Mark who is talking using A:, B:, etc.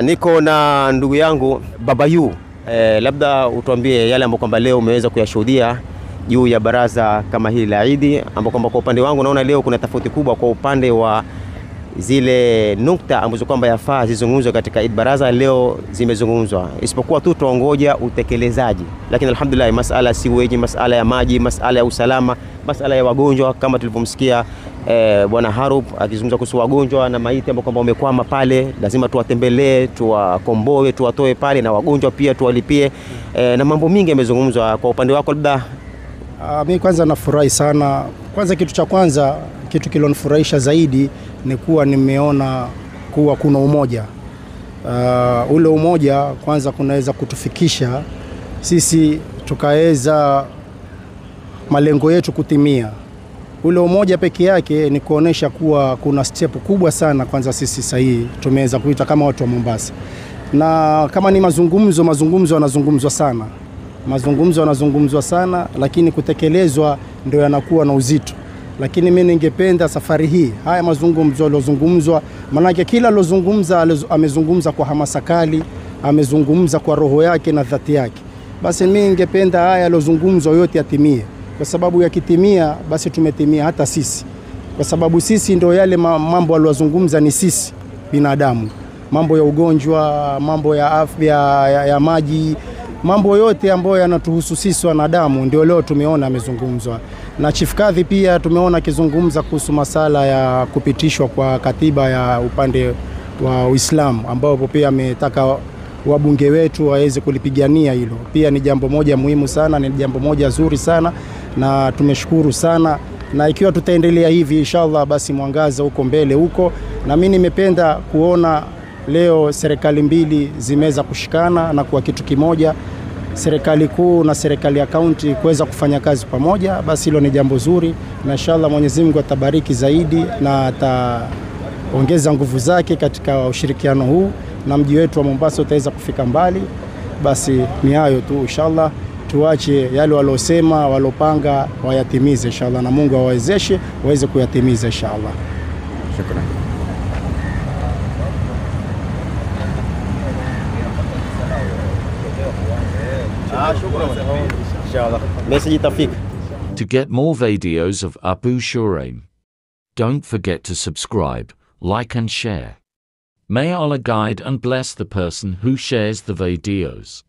A: Niko na ndugu yangu Baba Yu. Labda utuambie yale ambayo kwamba leo umeweza kuyashuhudia juu ya baraza kama hili la Eid, ambapo kwamba kwa upande wangu naona leo kuna tofauti kubwa kwa upande wa zile nukta ambazo kwamba yafaa zizungumzwe katika Eid baraza leo zimezungumzwa, isipokuwa tu tuongoja utekelezaji. Lakini alhamdulillah, masala si weji, masala ya maji, masala ya usalama, masala ya wagonjwa kama tulivyomsikia Bwana Harub akizungumza kuhusu wagonjwa na maiti ambao kwamba wamekwama pale, lazima tuwatembelee, tuwakomboe, tuwatoe pale, na wagonjwa pia tuwalipie, na mambo mingi yamezungumzwa. Kwa upande wako labda?
B: Mimi kwanza nafurahi sana. Kwanza kitu cha kwanza, kitu kilonifurahisha zaidi ni kuwa nimeona kuwa kuna umoja. Ule umoja kwanza kunaweza kutufikisha sisi tukaweza malengo yetu kutimia. Ule umoja peke yake ni kuonesha kuwa kuna step kubwa sana kwanza sisi sahihi tumeweza kuita kama watu wa Mombasa. Na kama ni mazungumzo yanazungumzwa sana, lakini kutekelezwa ndio yanakuwa na uzito. Lakini mimi ningependa safari hii haya mazungumzo yalozungumzwa, maana kila alozungumza amezungumza kwa hamasa kali, amezungumza kwa roho yake na dhati yake. Basi mimi ningependa haya yalozungumzwa yote yatimie, kwa sababu yakitimia basi tumetimia hata sisi, kwa sababu sisi ndio yale mambo aliyozungumza ni sisi binadamu, mambo ya ugonjwa, mambo ya afya, ya maji, mambo yote ambayo yanatuhusu sisi wanadamu ndio leo tumeona amezungumzwa. Na Chief Kadhi pia tumeona akizungumza kuhusu masala ya kupitishwa kwa katiba ya upande wa Uislamu, ambao pia ametaka wabunge wetu waweze kulipigania hilo. Pia ni jambo moja muhimu sana, ni jambo moja zuri sana, na tumeshukuru sana. Na ikiwa tutaendelea hivi inshallah, basi mwangaza huko mbele huko. Na mimi nimependa kuona leo serikali mbili zimeweza kushikana na kuwa kitu kimoja, serikali kuu na serikali ya kaunti kuweza kufanya kazi pamoja. Basi hilo ni jambo zuri, na inshallah Mwenyezi Mungu atabariki zaidi na ataongeza nguvu zake katika ushirikiano huu, na mji wetu wa Mombasa utaweza kufika mbali. Basi ni hayo tu, inshallah tuache yale walosema, walopanga wayatimize inshallah, na Mungu awawezeshe waweze kuyatimiza inshallah.
A: Shukrani.
C: To get more videos of Abu Shuraim, don't forget to subscribe, like and share. May Allah guide and bless the person who shares the videos.